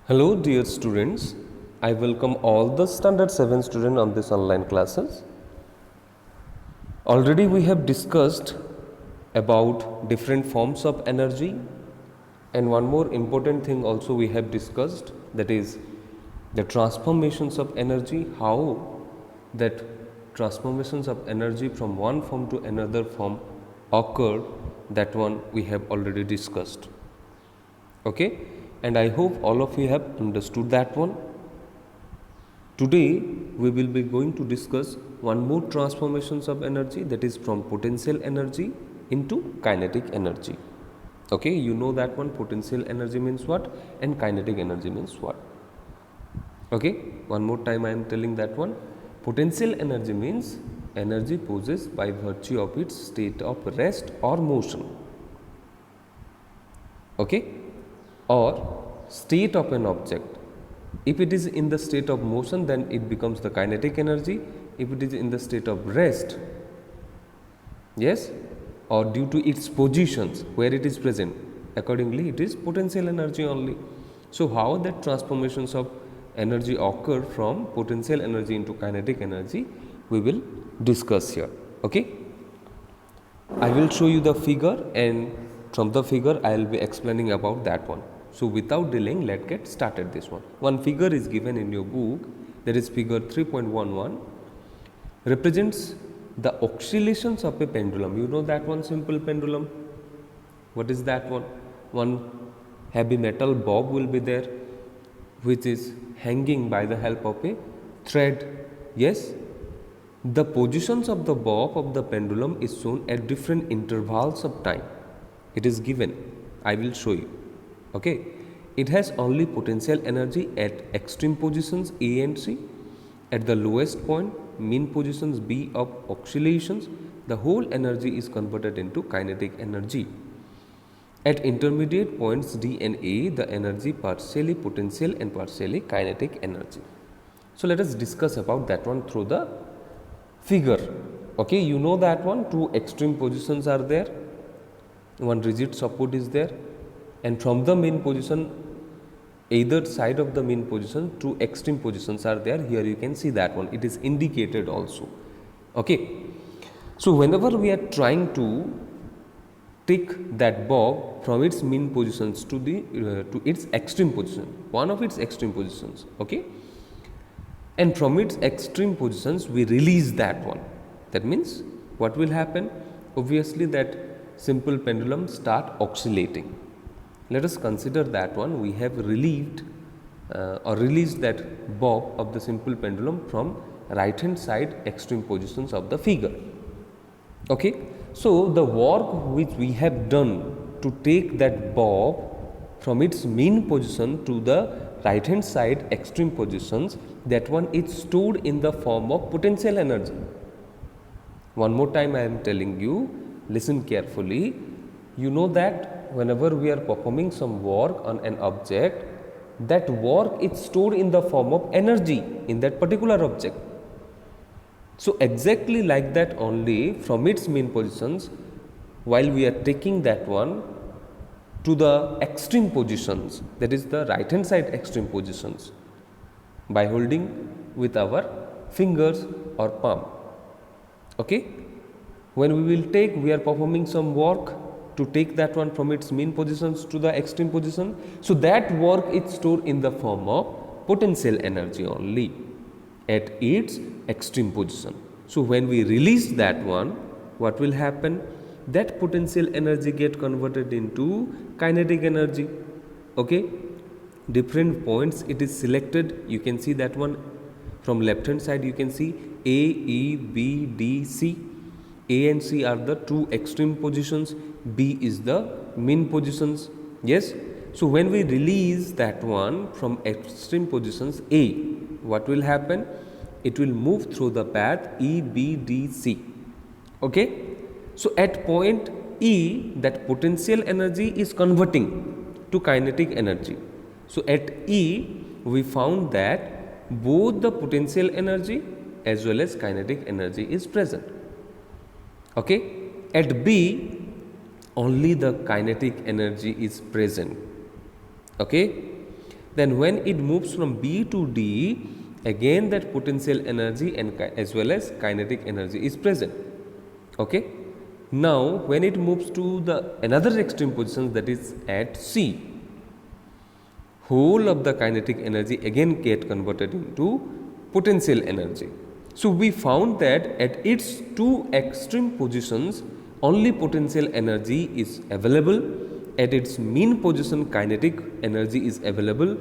Hello dear students, I welcome all the standard 7 students on this online classes. Already we have discussed about different forms of energy, and one more important thing also we have discussed, that is the transformations of energy, how that transformations of energy from one form to another form occur, that one we have already discussed. Okay, and I hope all of you have understood that one. Today we will be going to discuss one more transformations of energy, that is from potential energy into kinetic energy. Okay, you know that one, potential energy means what and kinetic energy means what. Okay, one more time I am telling that one. Potential energy means energy possessed by virtue of its state of rest or motion. Okay, or state of an object. If it is in the state of motion, then it becomes the kinetic energy. If it is in the state of rest, yes, or due to its positions where it is present, accordingly it is potential energy only. So how that transformations of energy occur from potential energy into kinetic energy, we will discuss here. Okay, I will show you the figure, and from the figure I will be explaining about that one. So without delaying, let's get started this one. One figure is given in your book, that is figure 3.11, represents the oscillations of a pendulum. You know that one simple pendulum. What is that one? One heavy metal bob will be there, which is hanging by the help of a thread. Yes, the positions of the bob of the pendulum is shown at different intervals of time. It is given. I will show you. Okay, it has only potential energy at extreme positions A and C. At the lowest point, mean positions B of oscillations, the whole energy is converted into kinetic energy. At intermediate points D and A, the energy partially potential and partially kinetic energy. So let us discuss about that one through the figure. Okay, you know that one, two extreme positions are there, one rigid support is there, and from the mean position, either side of the mean position, two extreme positions are there. Here you can see that one, it is indicated also. Okay, so whenever we are trying to take that bob from its mean positions to its extreme position, one of its extreme positions, okay, and from its extreme positions we release that one, that means what will happen? Obviously that simple pendulum start oscillating. Let us consider that one, we have relieved or released that bob of the simple pendulum from right hand side extreme positions of the figure. Okay, so the work which we have done to take that bob from its mean position to the right hand side extreme positions, that one is stored in the form of potential energy. One more time I am telling you, listen carefully. You know that whenever we are performing some work on an object, that work is stored in the form of energy in that particular object. So exactly like that only, from its mean positions, while we are taking that one to the extreme positions, that is the right hand side extreme positions, by holding with our fingers or palm. Okay, when we will take, we are performing some work to take that one from its mean positions to the extreme position. So that work is stored in the form of potential energy only at its extreme position. So when we release that one, what will happen? That potential energy get converted into kinetic energy. Okay, different points it is selected. You can see that one from left hand side, you can see A, E, B, D, C. A and C are the two extreme positions, B is the mean positions. Yes, so when we release that one from extreme positions A, what will happen? It will move through the path E, B, D, C. Okay, so at point E, that potential energy is converting to kinetic energy. So at E, we found that both the potential energy as well as kinetic energy is present. Okay, at B, only the kinetic energy is present. Okay, Then when it moves from B to D, again that potential energy and as well as kinetic energy is present. Okay. Now when it moves to the another extreme position, that is at C, whole of the kinetic energy again get converted into potential energy. So we found that at its two extreme positions only potential energy is available. At its mean position kinetic energy is available.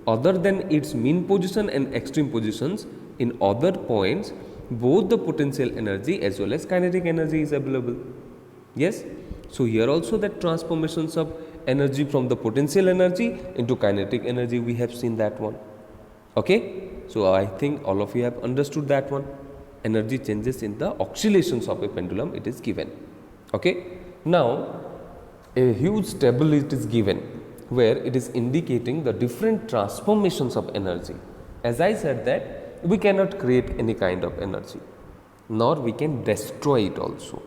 Other than its mean position and extreme positions, in other points both the potential energy as well as kinetic energy is available. Yes. So here also that transformations of energy from the potential energy into kinetic energy, we have seen that one. Okay. So I think all of you have understood that one. Energy changes in the oscillations of a pendulum, it is given. Okay. Now a huge table it is given where it is indicating the different transformations of energy. As I said that we cannot create any kind of energy, nor we can destroy it also.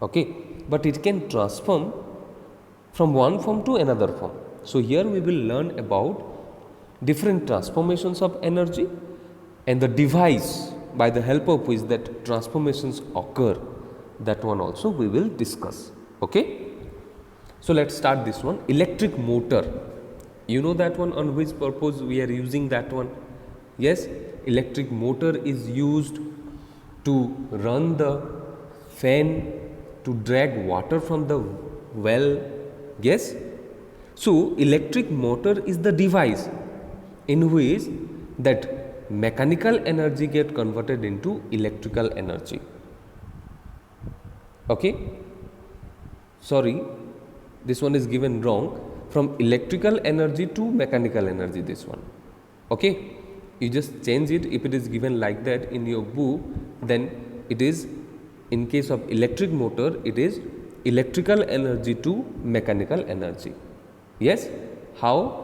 Okay. But it can transform from one form to another form. So here we will learn about different transformations of energy and the device by the help of which that transformations occur, that one also we will discuss. Okay. So let's start this one. Electric motor, you know that one, on which purpose we are using that one? Yes, electric motor is used to run the fan, to drag water from the well. Yes. So electric motor is the device in which that mechanical energy get converted into electrical energy. Okay. Sorry, this one is given wrong. From electrical energy to mechanical energy, this one. Okay. You just change it. If it is given like that in your book, then it is, in case of electric motor, it is electrical energy to mechanical energy. Yes. How?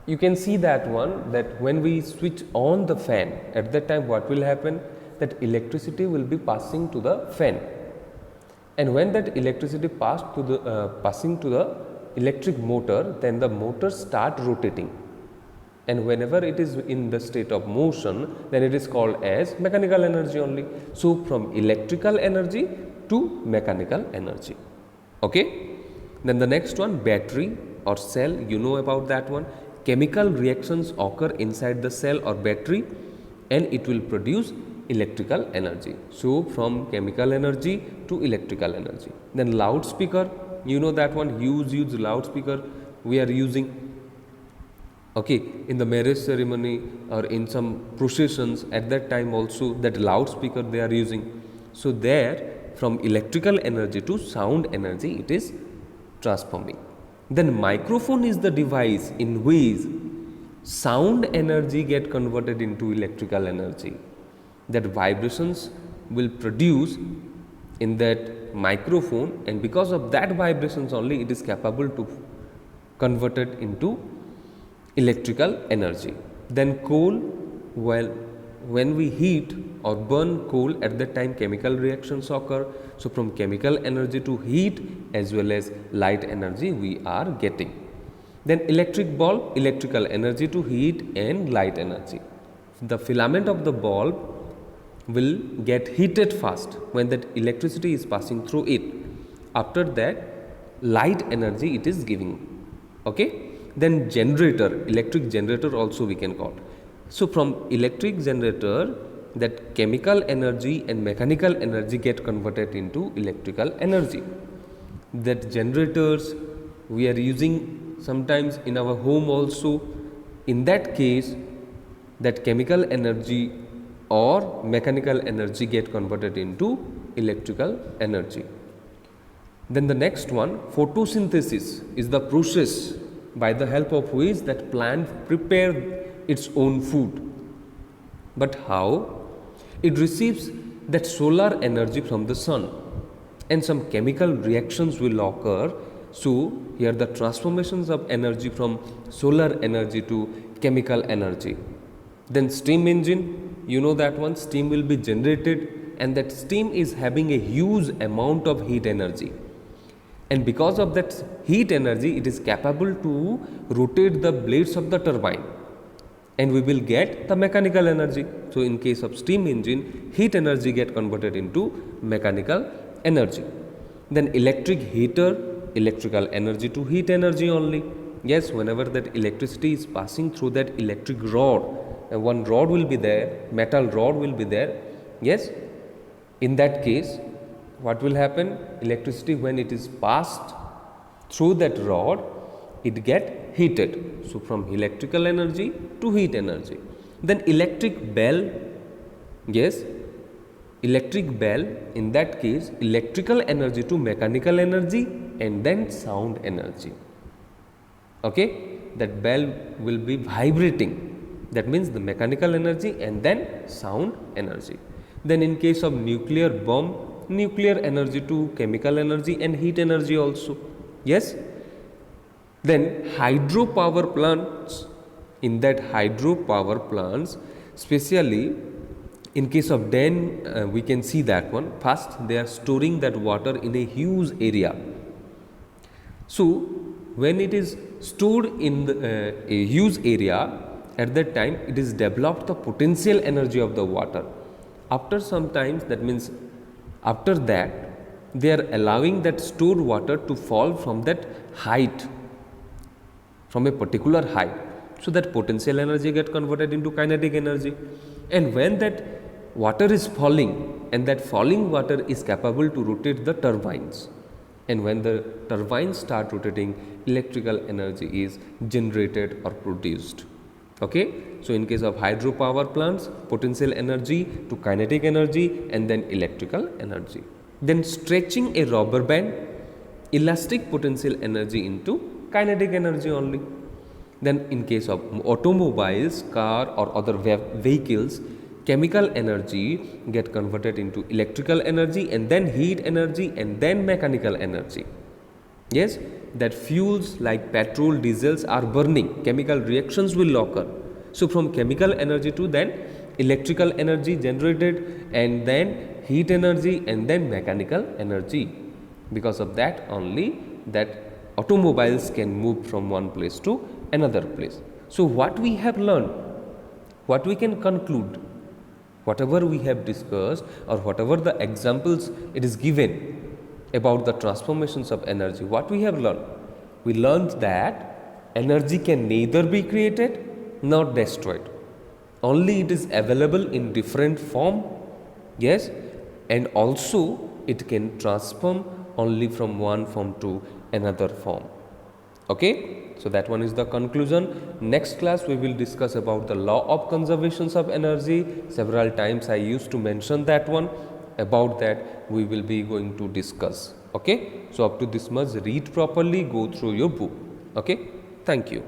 You can see that one, that when we switch on the fan, at that time what will happen? That electricity will be passing to the fan, and when that electricity passing to the electric motor, then the motor start rotating, and whenever it is in the state of motion, then it is called as mechanical energy only. So from electrical energy to mechanical energy. Okay. Then the next one, battery or cell, you know about that one. Chemical reactions occur inside the cell or battery and it will produce electrical energy. So from chemical energy to electrical energy. Then loudspeaker, you know that one, huge loudspeaker we are using. Okay, in the marriage ceremony or in some processions, at that time also that loudspeaker they are using. So there from electrical energy to sound energy it is transforming. Then microphone is the device in which sound energy get converted into electrical energy. That vibrations will produce in that microphone, and because of that vibrations only it is capable to convert it into electrical energy. Then coal, well, when we heat or burn coal, at that time chemical reactions occur. So from chemical energy to heat as well as light energy we are getting. Then electric bulb, electrical energy to heat and light energy. The filament of the bulb will get heated fast when that electricity is passing through it. After that light energy it is giving. Okay. Then generator, electric generator also we can call. So from electric generator, that chemical energy and mechanical energy get converted into electrical energy. That generators we are using sometimes in our home also. In that case, that chemical energy or mechanical energy get converted into electrical energy. Then the next one, photosynthesis is the process by the help of which that plant prepare its own food. But how? It receives that solar energy from the sun and some chemical reactions will occur. So here the transformations of energy from solar energy to chemical energy. Then steam engine, you know that one, steam will be generated and that steam is having a huge amount of heat energy. and because of that heat energy, it is capable to rotate the blades of the turbine, and we will get the mechanical energy. So in case of steam engine, heat energy get converted into mechanical energy. Then electric heater, electrical energy to heat energy only. Yes, whenever that electricity is passing through that electric rod, and one rod will be there, metal rod will be there. Yes, in that case, what will happen? Electricity, when it is passed through that rod, it get heated. So from electrical energy to heat energy. Then electric bell, yes, electric bell, in that case electrical energy to mechanical energy and then sound energy. Okay, that bell will be vibrating, that means the mechanical energy and then sound energy. Then in case of nuclear bomb, nuclear energy to chemical energy and heat energy also. Yes, then hydropower plants, in that hydropower plants, especially in case of dam, we can see that one. First, they are storing that water in a huge area. So when it is stored in a huge area, at that time it is developed the potential energy of the water. After some time, that means after that, they are allowing that stored water to fall from that height, from a particular height. So that potential energy get converted into kinetic energy. And when that water is falling, and that falling water is capable to rotate the turbines, and when the turbines start rotating, electrical energy is generated or produced. Okay, so in case of hydropower plants, potential energy to kinetic energy and then electrical energy. Then stretching a rubber band, elastic potential energy into kinetic energy only. Then in case of automobiles, car or other vehicles, chemical energy get converted into electrical energy and then heat energy and then mechanical energy. Yes, that fuels like petrol, diesels are burning, chemical reactions will occur. So from chemical energy to then electrical energy generated and then heat energy and then mechanical energy. Because of that only that automobiles can move from one place to another place. So what we have learned, what we can conclude, whatever we have discussed or whatever the examples it is given about the transformations of energy, what we have learned? We learned that energy can neither be created nor destroyed. Only it is available in different form. Yes, and also it can transform only from one form to another form. Okay, so that one is the conclusion. Next class we will discuss about the law of conservations of energy. Several times I used to mention that one. About that we will be going to discuss. Okay, so up to this much, read properly, go through your book. Okay, thank you.